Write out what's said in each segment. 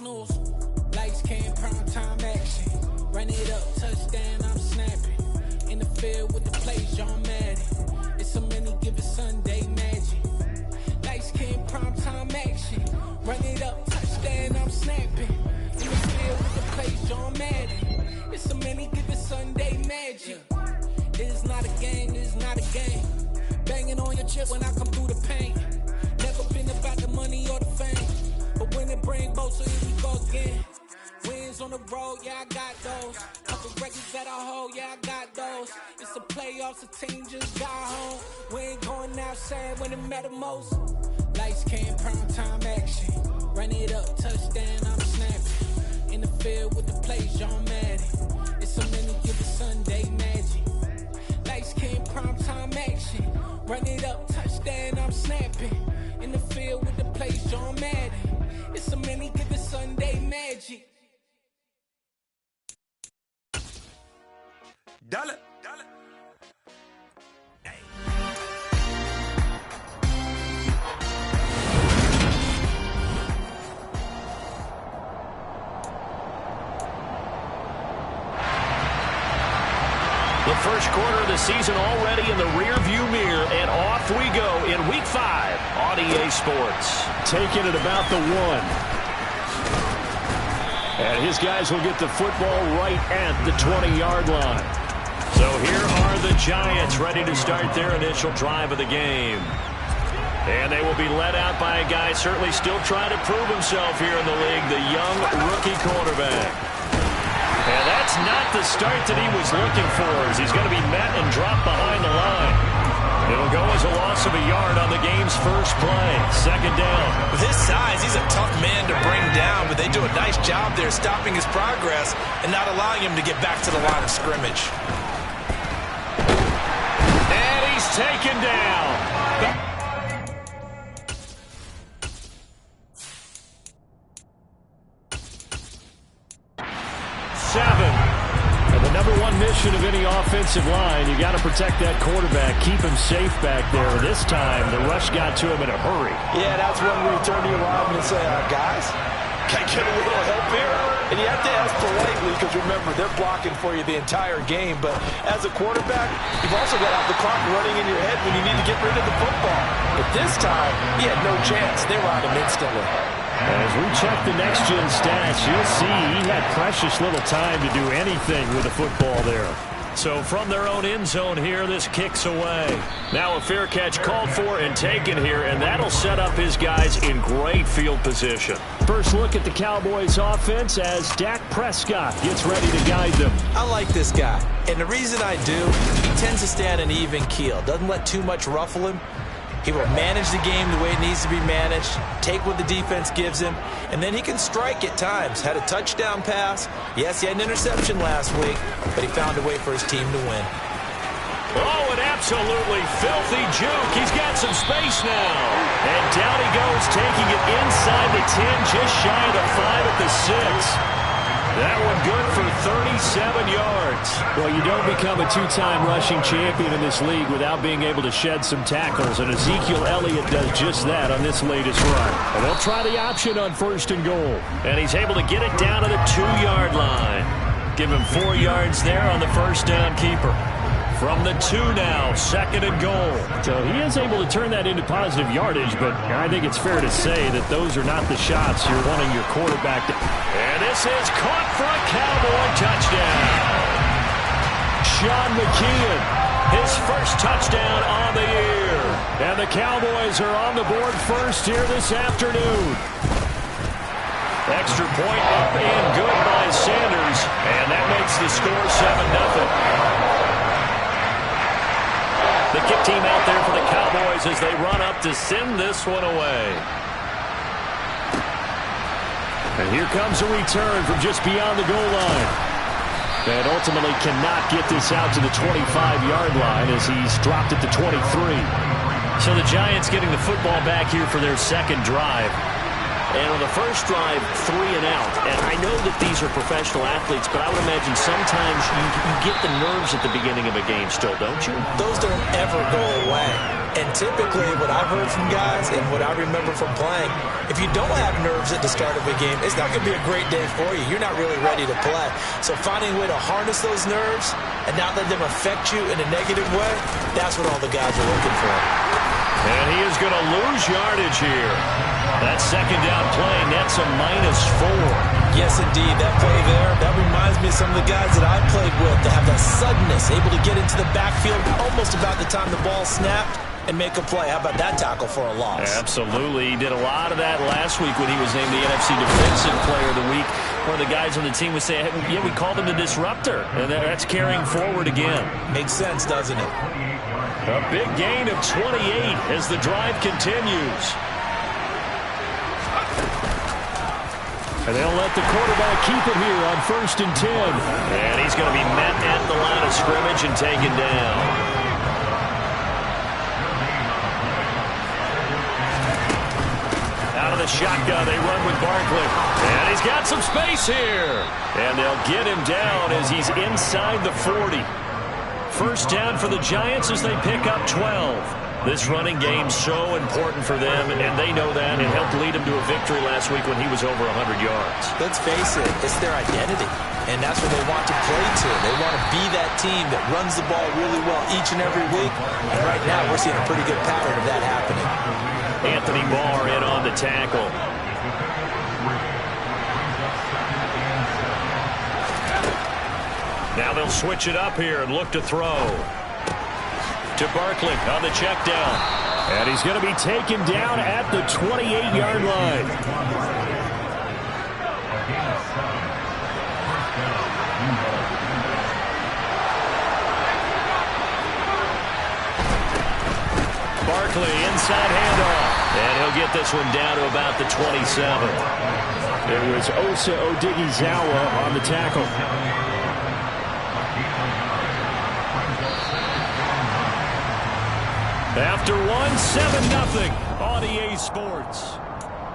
snooze. Lights came, prime time action. Run it up, touchdown, I'm snapping. In the field with the plays, John Madden. It's a many given Sunday magic. Lights came, prime time action. Run it up, touchdown, I'm snapping. In the field with the plays, John Madden. It's a many given Sunday magic. It is not a game, it is not a game. Banging on your chip when I come through the paint. Never been about the money or the fame. But when it bring both, so here we go again. Wins on the road, yeah, I got those. Couple records that I hold, yeah, I got those. It's the playoffs, the team just got home. We ain't going outside when it matter most. Lights came, prime time action. Run it up, touchdown, I'm snapping. In the field with the plays, John Madden. It's a many given Sunday magic. Lights came, prime time action. Run it up, touchdown, I'm snapping. In the field with the plays, John Madden. It's a many given Sunday magic. Dale, dale. Hey. The first quarter of the season already in the rearview mirror, and off we go in Week 5 on EA Sports. Taking it about the 1. And his guys will get the football right at the 20-yard line. So here are the Giants ready to start their initial drive of the game. And they will be led out by a guy certainly still trying to prove himself here in the league, the young rookie quarterback. And that's not the start that he was looking for, as he's going to be met and dropped behind the line. It'll go as a loss of a yard on the game's first play. Second down. With his size, he's a tough man to bring down, but they do a nice job there stopping his progress and not allowing him to get back to the line of scrimmage. And he's taken down. 7. The number one mission of any offensive line, you got to protect that quarterback, keep him safe back there. This time, the rush got to him in a hurry. Yeah, that's when we turn to your lineman and say, guys, can I get a little help here? And you have to ask politely because, remember, they're blocking for you the entire game. But as a quarterback, you've also got to have the clock running in your head when you need to get rid of the football. But this time, he had no chance. They were on him instantly. As we check the next-gen stats, you'll see he had precious little time to do anything with the football there. So from their own end zone here, this kicks away. Now a fair catch called for and taken here, and that'll set up his guys in great field position. First look at the Cowboys offense as Dak Prescott gets ready to guide them. I like this guy, and the reason I do, he tends to stay on an even keel, doesn't let too much ruffle him. He will manage the game the way it needs to be managed, take what the defense gives him, and then he can strike at times. Had a touchdown pass. Yes, he had an interception last week, but he found a way for his team to win. Oh, an absolutely filthy juke. He's got some space now. And down he goes, taking it inside the 10, just shy of the 5 at the 6. That one good for 37 yards. Well, you don't become a two-time rushing champion in this league without being able to shed some tackles, and Ezekiel Elliott does just that on this latest run. And they'll try the option on 1st and goal. And he's able to get it down to the 2-yard line. Give him 4 yards there on the first down keeper. From the 2 now, 2nd and goal. So he is able to turn that into positive yardage, but I think it's fair to say that those are not the shots you're wanting your quarterback to. And this is caught for a Cowboy touchdown. Sean McKeon, his first touchdown on the year. And the Cowboys are on the board first here this afternoon. Extra point up and good by Sanders. And that makes the score 7-0. The kick team out there for the Cowboys as they run up to send this one away. And here comes a return from just beyond the goal line. And ultimately cannot get this out to the 25-yard line as he's dropped it to 23. So the Giants getting the football back here for their second drive. And on the first drive, 3 and out. And I know that these are professional athletes, but I would imagine sometimes you get the nerves at the beginning of a game still, don't you? Those don't ever go away. And typically, what I've heard from guys and what I remember from playing, if you don't have nerves at the start of a game, it's not going to be a great day for you. You're not really ready to play. So finding a way to harness those nerves and not let them affect you in a negative way, that's what all the guys are looking for. And he is going to lose yardage here. That second down play nets a -4. Yes, indeed. That play there, that reminds me of some of the guys that I've played with that have that suddenness, able to get into the backfield almost about the time the ball snapped and make a play. How about that tackle for a loss? Absolutely. He did a lot of that last week when he was named the NFC Defensive Player of the Week. One of the guys on the team was saying, hey, yeah, we called him the disruptor. And that's carrying forward again. Makes sense, doesn't it? A big gain of 28 as the drive continues. And they'll let the quarterback keep it here on 1st and 10. And he's going to be met at the line of scrimmage and taken down. Out of the shotgun, they run with Barkley. And he's got some space here. And they'll get him down as he's inside the 40. First down for the Giants as they pick up 12. This running game's so important for them, and they know that. It helped lead him to a victory last week when he was over 100 yards. Let's face it, it's their identity, and that's what they want to play to. They want to be that team that runs the ball really well each and every week, and right now we're seeing a pretty good pattern of that happening. Anthony Barr in on the tackle. Now they'll switch it up here and look to throw. To Barkley on the check down. And he's going to be taken down at the 28-yard line. Barkley inside handoff. And he'll get this one down to about the 27. It was Osa Odighizuwa on the tackle. After 7-0 on EA Sports.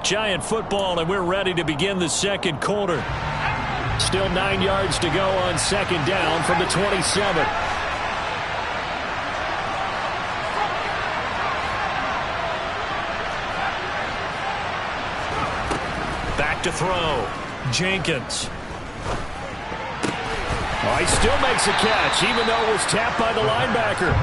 Giant football, and we're ready to begin the second quarter. Still 9 yards to go on second down from the 27. Back to throw. Jenkins. Oh, he still makes a catch, even though it was tapped by the linebacker.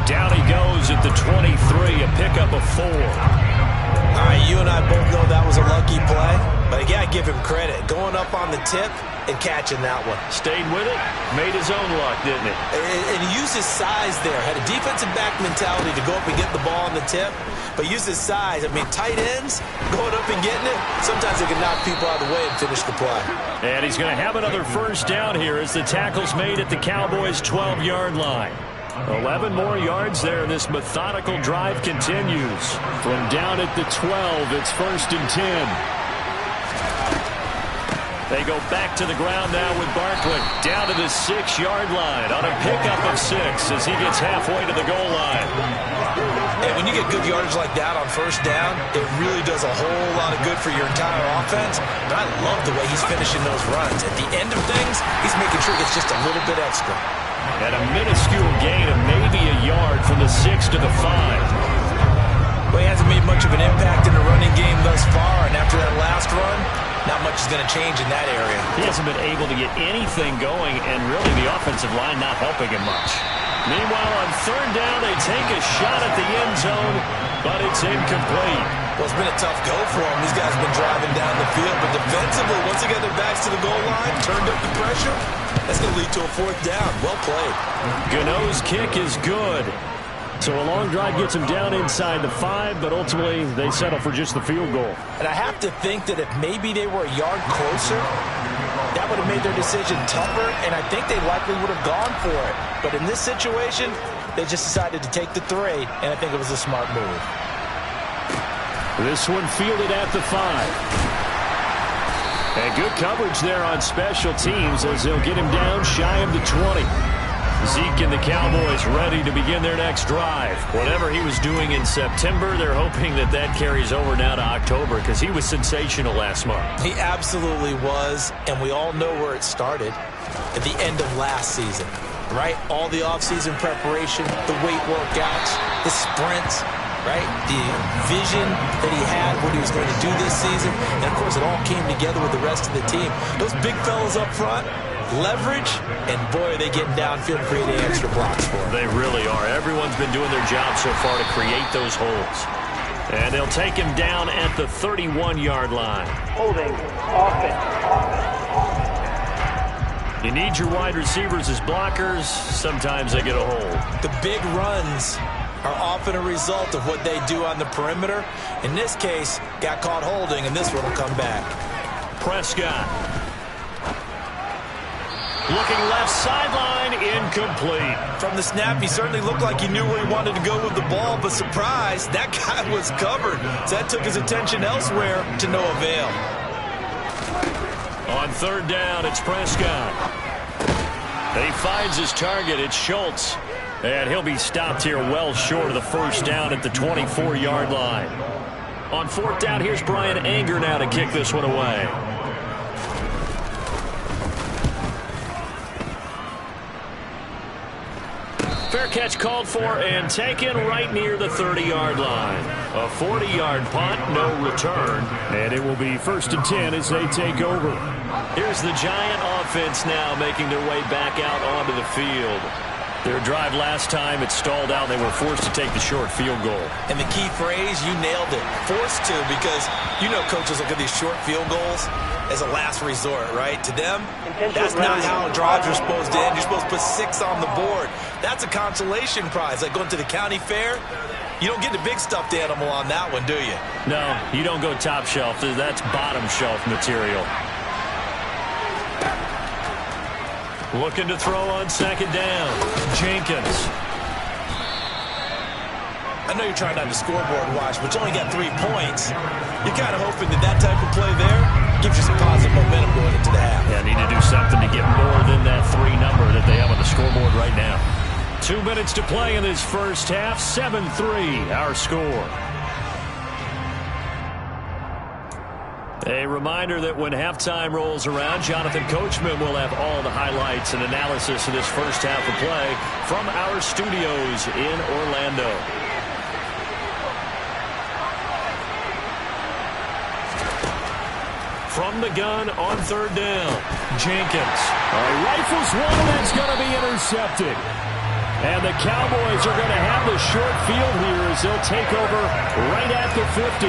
Down he goes at the 23, a pickup of 4. All right, you and I both know that was a lucky play, but again, I give him credit. Going up on the tip and catching that one. Stayed with it, made his own luck, didn't it? And he used his size there. Had a defensive back mentality to go up and get the ball on the tip, but used his size. I mean, tight ends, going up and getting it, sometimes they can knock people out of the way and finish the play. And he's going to have another first down here as the tackle's made at the Cowboys' 12-yard line. 11 more yards there. This methodical drive continues. From down at the 12, it's 1st and 10. They go back to the ground now with Barkley. Down to the 6-yard line on a pickup of 6 as he gets halfway to the goal line. And when you get good yardage like that on first down, it really does a whole lot of good for your entire offense. But I love the way he's finishing those runs. At the end of things, he's making sure he gets just a little bit extra. And a minuscule gain of maybe a yard from the 6 to the 5. Well, he hasn't made much of an impact in the running game thus far, and after that last run, not much is going to change in that area. He hasn't been able to get anything going, and really the offensive line not helping him much. Meanwhile, on third down, they take a shot at the end zone, but it's incomplete. Well, it's been a tough go for him. These guys have been driving down the field, but defensively, once they got their backs to the goal line, turned up the pressure, that's going to lead to a fourth down. Well played. Gano's kick is good. So a long drive gets him down inside the 5, but ultimately they settle for just the field goal. And I have to think that if maybe they were a yard closer, that would have made their decision tougher, and I think they likely would have gone for it. But in this situation, they just decided to take the 3, and I think it was a smart move. This one fielded at the 5. And good coverage there on special teams as they'll get him down shy of the 20. Zeke and the Cowboys ready to begin their next drive. Whatever he was doing in September, they're hoping that that carries over now to October because he was sensational last month. He absolutely was, and we all know where it started at the end of last season, right? All the offseason preparation, the weight workouts, the sprints, right? The vision that he had, what he was going to do this season, and, of course, it all came together with the rest of the team. Those big fellas up front, leverage, and boy, are they getting downfield and creating extra blocks for him. They really are. Everyone's been doing their job so far to create those holes. And they'll take him down at the 31-yard line. Holding, offense. You need your wide receivers as blockers. Sometimes they get a hold. The big runs are often a result of what they do on the perimeter. In this case, got caught holding, and this one will come back. Prescott. Looking left sideline, incomplete. From the snap, he certainly looked like he knew where he wanted to go with the ball, but surprise, that guy was covered. So that took his attention elsewhere to no avail. On third down, it's Prescott. He finds his target. It's Schultz. And he'll be stopped here well short of the first down at the 24-yard line. On fourth down, here's Brian Anger now to kick this one away. Fair catch called for and taken right near the 30-yard line. A 40-yard punt, no return. And it will be 1st and 10 as they take over. Here's the Giant offense now making their way back out onto the field. Their drive last time, it stalled out. They were forced to take the short field goal. And the key phrase, you nailed it. Forced to, because you know coaches look at these short field goals as a last resort, right? To them, that's not how drives are supposed to end. You're supposed to put 6 on the board. That's a consolation prize. Like going to the county fair, you don't get the big stuffed animal on that one, do you? No, you don't go top shelf. That's bottom shelf material. Looking to throw on second down. Jenkins. I know you're trying not to scoreboard watch, but you only got 3 points. You're kind of hoping that that type of play there gives you some positive momentum going into the half. Yeah, need to do something to get more than that 3 number that they have on the scoreboard right now. 2 minutes to play in this first half. 7-3, our score. A reminder that when halftime rolls around, Jonathan Coachman will have all the highlights and analysis of this first half of play from our studios in Orlando. From the gun on third down, Jenkins. Rifles one, and it's going to be intercepted. And the Cowboys are going to have the short field here as they'll take over right at the 50.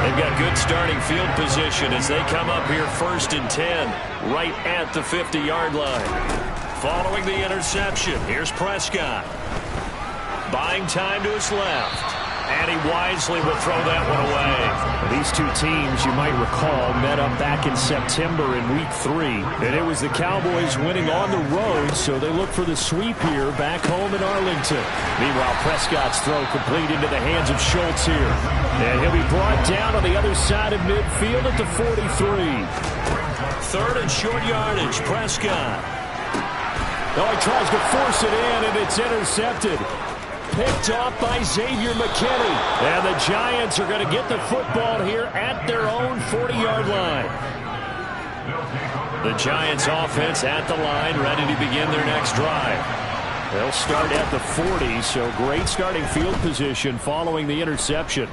They've got good starting field position as they come up here 1st and 10, right at the 50-yard line. Following the interception, here's Prescott. Buying time to his left. And he wisely will throw that one away. These two teams, you might recall, met up back in September in Week 3. And it was the Cowboys winning on the road, so they look for the sweep here back home in Arlington. Meanwhile, Prescott's throw complete into the hands of Schultz here. And he'll be brought down on the other side of midfield at the 43. 3rd and short yardage, Prescott. Oh, he tries to force it in, and it's intercepted. Picked off by Xavier McKinney. And the Giants are going to get the football here at their own 40-yard line. The Giants offense at the line, ready to begin their next drive. They'll start at the 40, so great starting field position following the interception.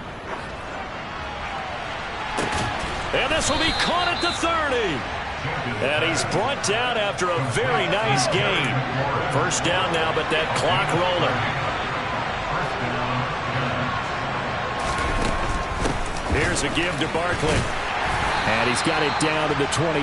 And this will be caught at the 30. And he's brought down after a very nice gain. First down now, but that clock rolling. Here's a give to Barkley. And he's got it down to the 28.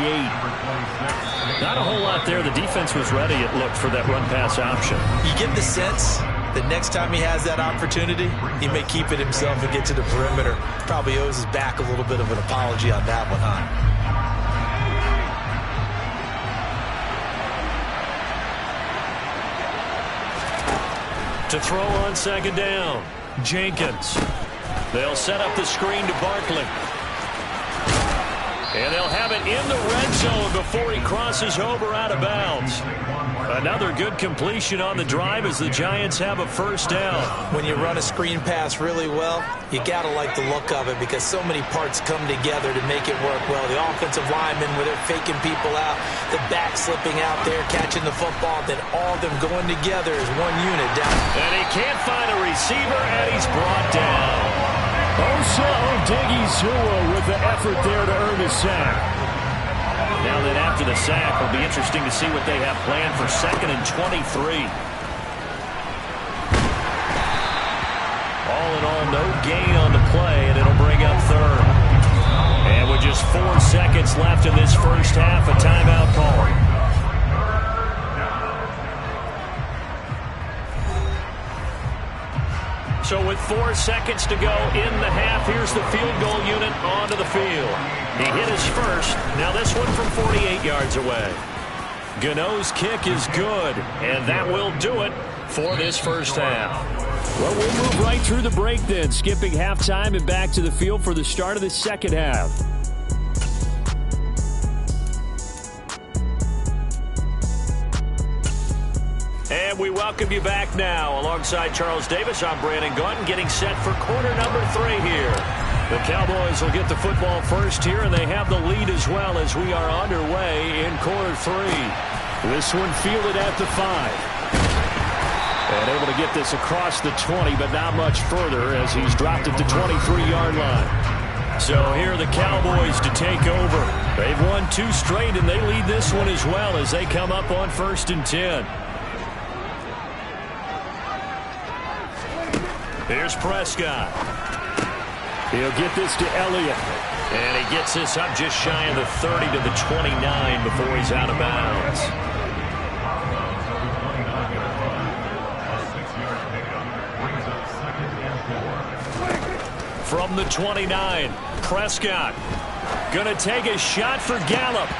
Not a whole lot there. The defense was ready, it looked, for that run-pass option. You get the sense that next time he has that opportunity, he may keep it himself and get to the perimeter. Probably owes his back a little bit of an apology on that one, huh? To throw on second down, Jenkins. They'll set up the screen to Barkley. And they'll have it in the red zone before he crosses over out of bounds. Another good completion on the drive as the Giants have a first down. When you run a screen pass really well, you got to like the look of it because so many parts come together to make it work well. The offensive linemen where they're faking people out, the back slipping out there, catching the football, then all of them going together as one unit down. And he can't find a receiver, and he's brought down. Osa Odighizuwa with the effort there to earn a sack. Now then, after the sack, it'll be interesting to see what they have planned for 2nd and 23. All in all, no gain on the play, and it'll bring up 3rd. And with just 4 seconds left in this first half, a timeout call. So with 4 seconds to go in the half, here's the field goal unit onto the field. He hit his first. Now this one from 48 yards away. Gano's kick is good, and that will do it for this first half. Well, we'll move right through the break then, skipping halftime and back to the field for the start of the second half. And we welcome you back now. Alongside Charles Davis, I'm Brandon Gaudin, getting set for quarter number 3 here. The Cowboys will get the football first here, and they have the lead as well as we are underway in quarter 3. This one fielded at the 5. And able to get this across the 20, but not much further as he's dropped at the 23-yard line. So here are the Cowboys to take over. They've won 2 straight, and they lead this one as well as they come up on 1st and 10. Here's Prescott. He'll get this to Elliott. And he gets this up just shy of the 30 to the 29 before he's out of bounds. From the 29, Prescott going to take a shot for Gallup.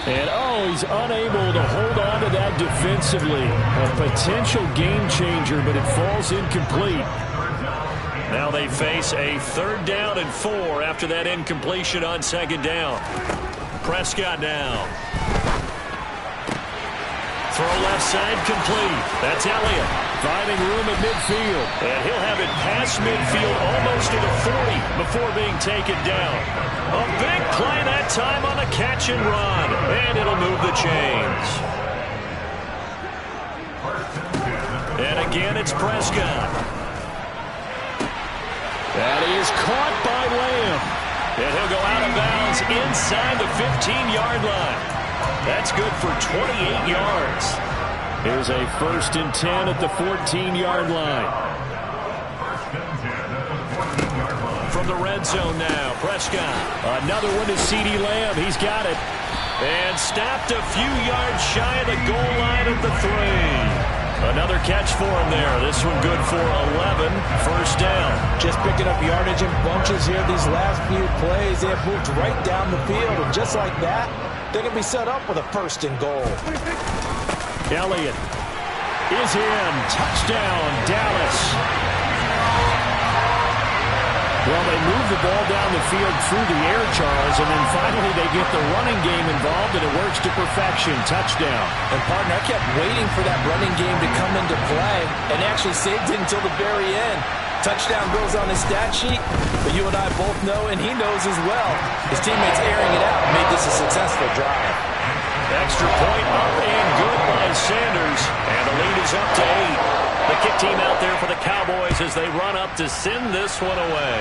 And, he's unable to hold on to that defensively. A potential game changer, but it falls incomplete. Now they face a 3rd down and 4 after that incompletion on 2nd down. Prescott now. Throw left side complete. That's Elliott. Finding room at midfield. And he'll have it past midfield almost to the 40 before being taken down. A big play that time on the catch and run. And it'll move the chains. And again, it's Prescott. That is caught by Lamb. And he'll go out of bounds inside the 15-yard line. That's good for 28 yards. Here's a 1st and 10 at the 14-yard line. From the red zone now, Prescott. Another one to CeeDee Lamb. He's got it. And stopped a few yards shy of the goal line at the 3. Another catch for him there. This one good for 11. 1st down. Just picking up yardage in bunches here these last few plays. They have moved right down the field, and just like that, they're going to be set up with a 1st and goal. Elliott is in. Touchdown, Dallas. Well, they move the ball down the field through the air, Charles, and then finally they get the running game involved, and it works to perfection. Touchdown. And, partner, I kept waiting for that running game to come into play and actually saved it until the very end. Touchdown goes on his stat sheet, but you and I both know, and he knows as well, his teammates airing it out made this a successful drive. Extra point up and good by Sanders, and the lead is up to 8. The kick team out there for the Cowboys as they run up to send this one away.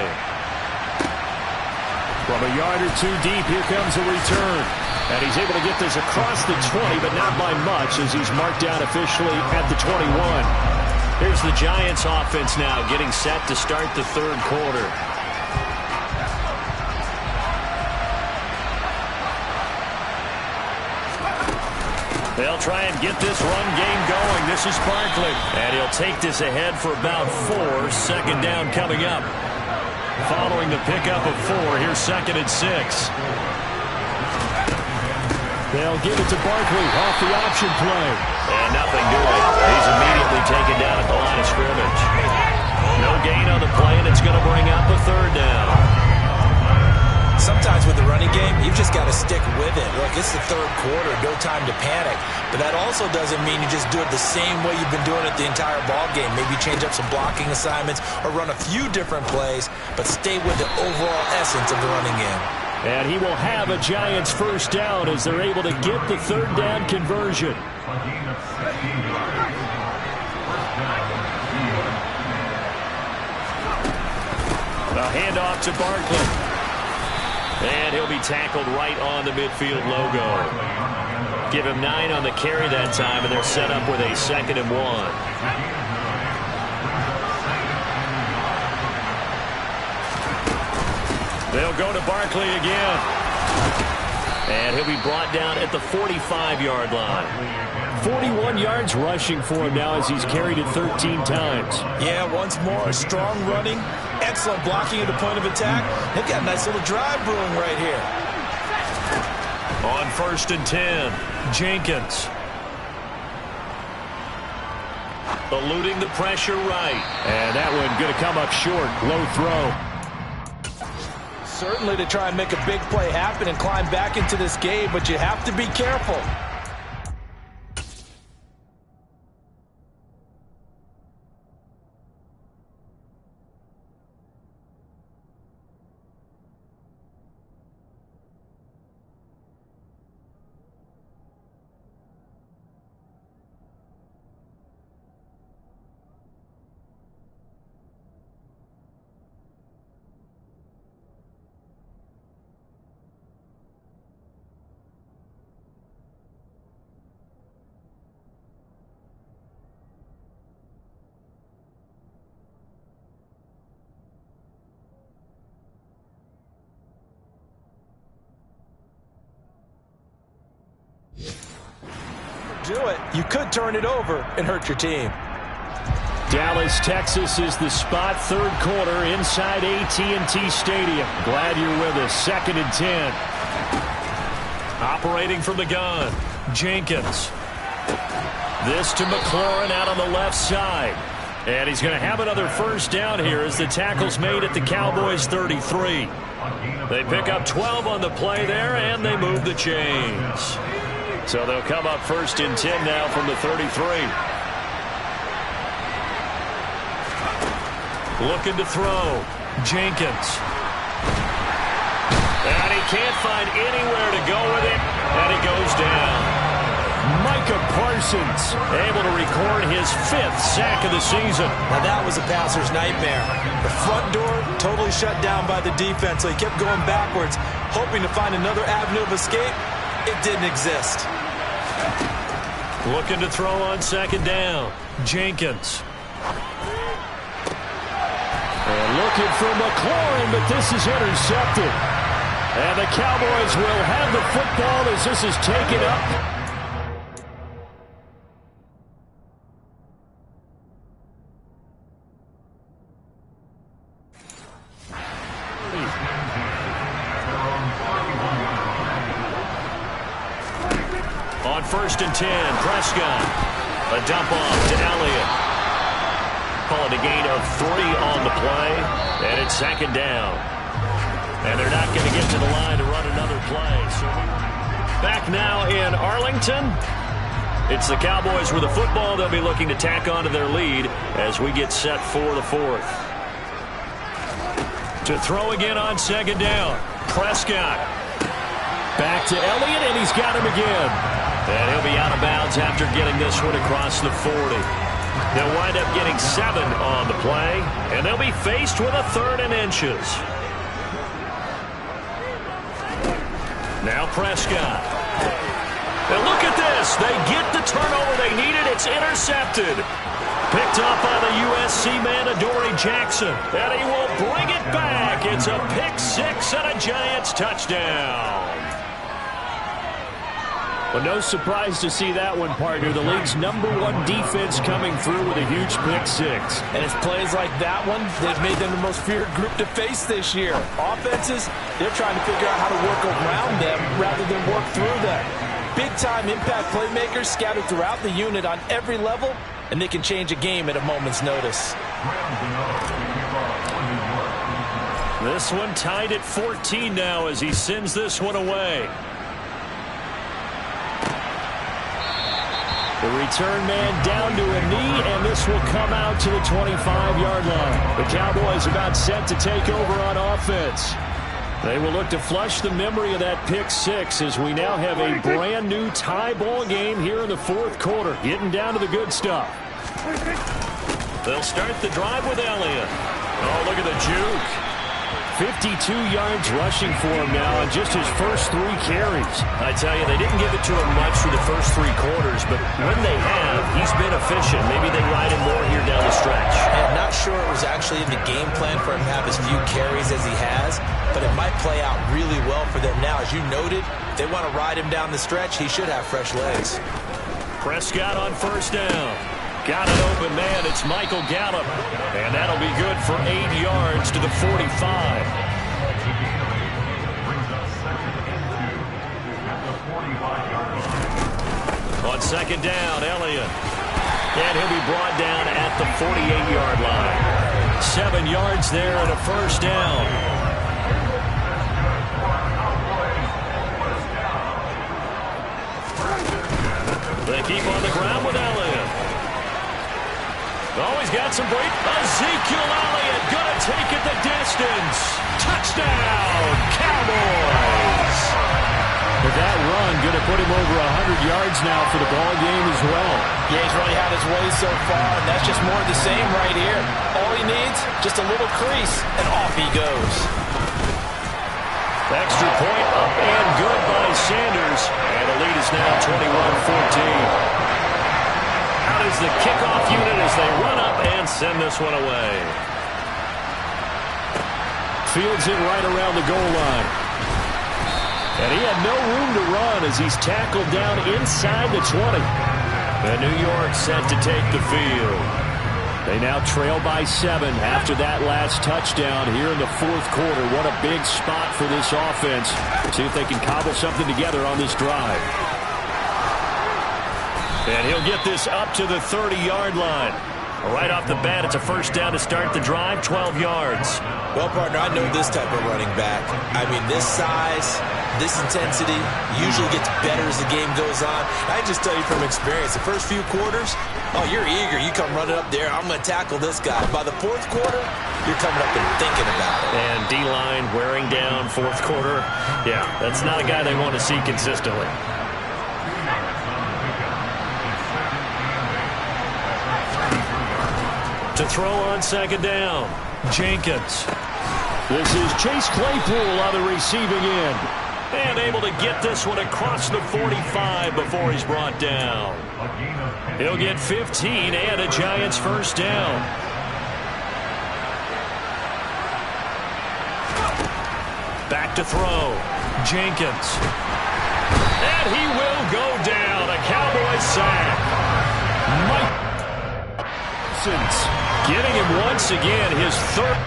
From a yard or 2 deep, here comes a return. And he's able to get this across the 20, but not by much as he's marked down officially at the 21. Here's the Giants offense now getting set to start the 3rd quarter. They'll try and get this run game going. This is Barkley. And he'll take this ahead for about 4. 2nd down coming up. Following the pickup of 4, here's 2nd and 6. They'll give it to Barkley off the option play. And nothing doing. He's immediately taken down at the line of scrimmage. No gain on the play, and it's going to bring up a 3rd down. Sometimes with the running game, you've just got with it. Look, it's the third quarter, no time to panic. But that also doesn't mean you just do it the same way you've been doing it the entire ball game. Maybe change up some blocking assignments or run a few different plays, but stay with the overall essence of the running game. And he will have a Giants first down as they're able to get the third down conversion. A handoff to Barkley. And he'll be tackled right on the midfield logo. Give him 9 on the carry that time, and they're set up with a 2nd and 1. They'll go to Barkley again. And he'll be brought down at the 45-yard line. 41 yards rushing for him now as he's carried it 13 times. Yeah, once more, strong running, excellent blocking at the point of attack. They've got a nice little drive brewing right here. On 1st and 10, Jenkins. Eluding the pressure right. And that one going to come up short. Low throw. Certainly to try and make a big play happen and climb back into this game, but you have to be careful. Do it. You could turn it over and hurt your team. Dallas, Texas is the spot. Third quarter inside AT&T Stadium. Glad you're with us. 2nd and 10. Operating from the gun, Jenkins. This to McLaurin out on the left side. And he's going to have another first down here as the tackle's made at the Cowboys 33. They pick up 12 on the play there, and they move the chains. So they'll come up 1st and 10 now from the 33. Looking to throw. Jenkins. And he can't find anywhere to go with it, and he goes down. Micah Parsons able to record his 5th sack of the season. Now that was a passer's nightmare. The front door totally shut down by the defense, so he kept going backwards, hoping to find another avenue of escape. It didn't exist. Looking to throw on 2nd down. Jenkins. And looking for McLaurin, but this is intercepted. And the Cowboys will have the football as this is taken up. On 1st and 10, Prescott. A dump off to Elliott. Call it a gain of 3 on the play, and it's 2nd down. And they're not going to get to the line to run another play. So back now in Arlington. It's the Cowboys with the football. They'll be looking to tack onto their lead as we get set for the 4th. To throw again on 2nd down. Prescott. Back to Elliott, and he's got him again. And he'll be out of bounds after getting this one across the 40. They'll wind up getting 7 on the play, and they'll be faced with a 3rd and inches. Now Prescott. And look at this. They get the turnover they needed. It's intercepted. Picked up by the USC man, Adoree Jackson. And he will bring it back. It's a pick 6 and a Giants touchdown. Well, no surprise to see that one, partner. The league's #1 defense coming through with a huge pick 6. And it's plays like that one that made them the most feared group to face this year. Offenses, they're trying to figure out how to work around them rather than work through them. Big-time impact playmakers scattered throughout the unit on every level, and they can change a game at a moment's notice. This one tied at 14 now as he sends this one away. The return man down to a knee, and this will come out to the 25-yard line. The Cowboys about set to take over on offense. They will look to flush the memory of that pick six as we now have a brand-new tie ball game here in the fourth quarter, getting down to the good stuff. They'll start the drive with Elliott. Oh, look at the juke. 52 yards rushing for him now on just his first 3 carries. I tell you, they didn't give it to him much through the first 3 quarters, but when they have, he's been efficient. Maybe they ride him more here down the stretch. I'm not sure it was actually in the game plan for him to have as few carries as he has, but it might play out really well for them now. As you noted, if they want to ride him down the stretch, he should have fresh legs. Prescott on first down. Got an open man. It's Michael Gallup. And that'll be good for 8 yards to the 45. On second down, Elliott. And he'll be brought down at the 48-yard line. 7 yards there and a first down. They keep on the ground with Elliott. Oh, he's got some break. Ezekiel Elliott going to take it the distance. Touchdown, Cowboys. But that run going to put him over 100 yards now for the ball game as well. Yeah, he's really had his way so far, and that's just more of the same right here. All he needs, just a little crease, and off he goes. Extra point up and good by Sanders. And the lead is now 21-14. Out is the kickoff unit as they run up and send this one away. Fields it right around the goal line. And he had no room to run as he's tackled down inside the 20. And New York set to take the field. They now trail by 7 after that last touchdown here in the fourth quarter. What a big spot for this offense. See if they can cobble something together on this drive. And he'll get this up to the 30-yard line. Right off the bat, it's a first down to start the drive, 12 yards. Well, partner, I know this type of running back. I mean, this size, this intensity usually gets better as the game goes on. I just tell you from experience, the first few quarters, oh, you're eager. You come running up there, I'm going to tackle this guy. By the fourth quarter, you're coming up and thinking about it. And D-line wearing down fourth quarter. Yeah, that's not a guy they want to see consistently. To throw on second down, Jenkins. This is Chase Claypool on the receiving end. And able to get this one across the 45 before he's brought down. He'll get 15 and a Giants first down. Back to throw, Jenkins. And he will go down. A Cowboys sack. Mike getting him once again, his third.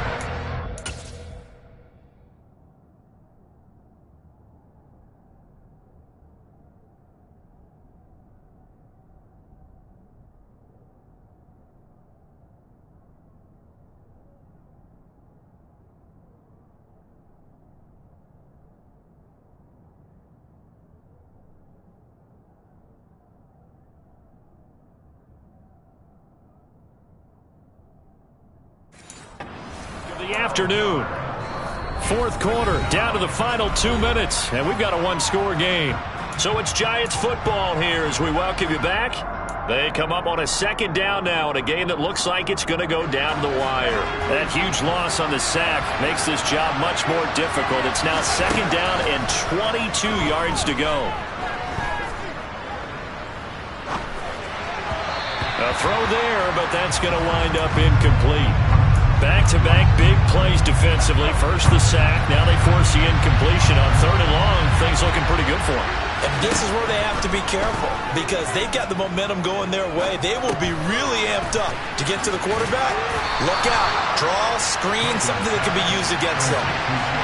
The afternoon. Fourth quarter, down to the final 2 minutes, and we've got a one-score game. So it's Giants football here as we welcome you back. They come up on a second down now in a game that looks like it's going to go down the wire. That huge loss on the sack makes this job much more difficult. It's now second down and 22 yards to go. A throw there, but that's going to wind up incomplete. Back-to-back big plays defensively. First the sack. Now they force the incompletion on third and long. Things looking pretty good for them. And this is where they have to be careful because they've got the momentum going their way. They will be really amped up to get to the quarterback. Look out. Draw, screen, something that can be used against them.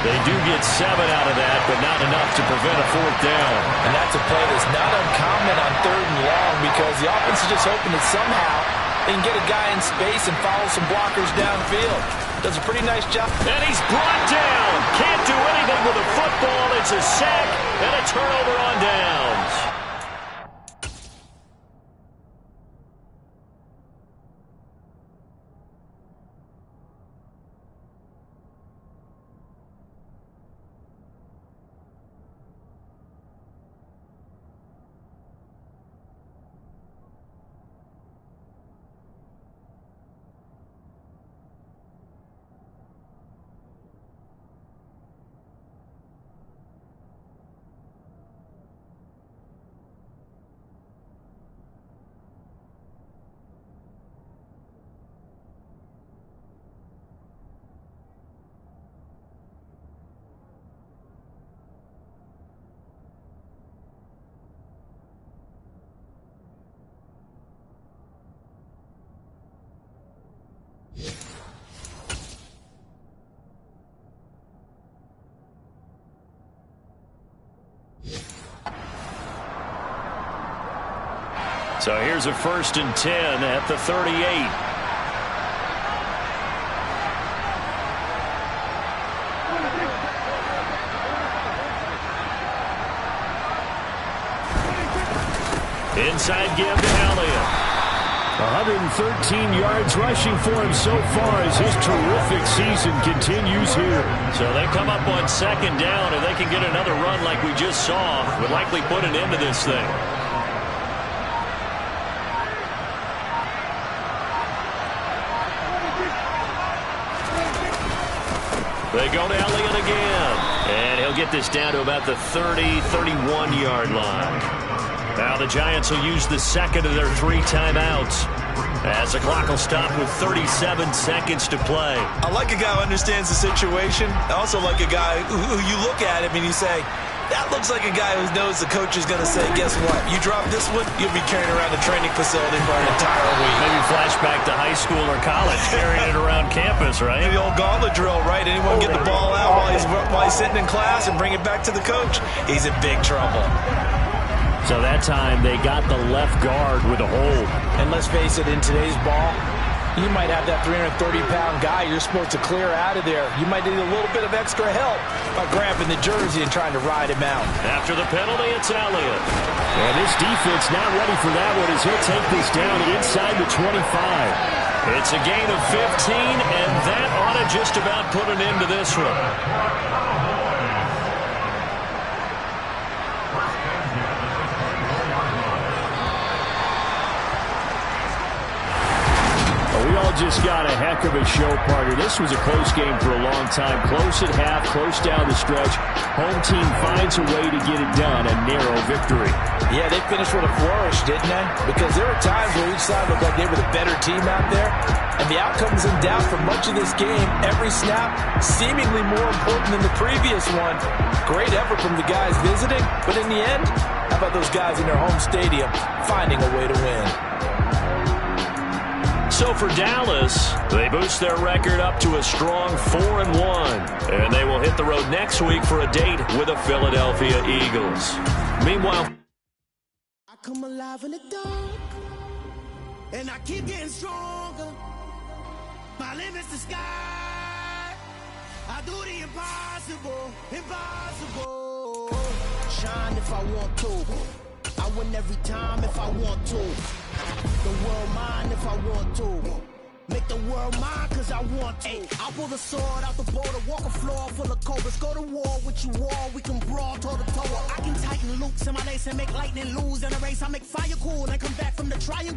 They do get 7 out of that, but not enough to prevent a fourth down. And that's a play that's not uncommon on third and long because the offense is just hoping that somehow they can get a guy in space and follow some blockers downfield. Does a pretty nice job. And he's brought down. Can't do anything with a football. It's a sack and a turnover on downs. So here's a 1st and 10 at the 38. Inside give to Elliott. 113 yards rushing for him so far as his terrific season continues here. So they come up on 2nd down, and they can get another run like we just saw. Would likely put an end to this thing. They go to Elliott again. And he'll get this down to about the 30, 31-yard line. Now the Giants will use the 2nd of their 3 timeouts as the clock will stop with 37 seconds to play. I like a guy who understands the situation. I also like a guy who you look at him and you say, that looks like a guy who knows the coach is going to say, guess what? You drop this one, you'll be carrying around the training facility for an entire week. Maybe flashback to high school or college, carrying it around campus, right? The old gauntlet drill, right? Anyone get the ball out while he's sitting in class and bring it back to the coach? He's in big trouble. So that time they got the left guard with a hold. And let's face it, in today's ball, you might have that 330-pound guy you're supposed to clear out of there. You might need a little bit of extra help by grabbing the jersey and trying to ride him out. After the penalty, it's Elliott. And this defense not ready for that one as he'll take this down inside the 25. It's a gain of 15, and that ought to just about put an end to this one. We all just got a heck of a show, partner. This was a close game for a long time. Close at half, close down the stretch. Home team finds a way to get it done. A narrow victory. Yeah, they finished with a flourish, didn't they? Because there were times where each side looked like they were the better team out there. And the outcome was in doubt for much of this game. Every snap seemingly more important than the previous one. Great effort from the guys visiting. But in the end, how about those guys in their home stadium finding a way to win? So for Dallas, they boost their record up to a strong 4-1. And they will hit the road next week for a date with the Philadelphia Eagles. Meanwhile, I come alive in the dark, and I keep getting stronger. My limit's the sky. I do the impossible, impossible. Shine if I want to. I win every time if I want to. The world mine if I want to. Make the world mine cause I want to. I'll pull the sword out the border, walk a floor full of cobras. Go to war with you all, we can brawl toe to toe. I can tighten loops in my lace and make lightning lose in a race. I make fire cool and come back from the triangle.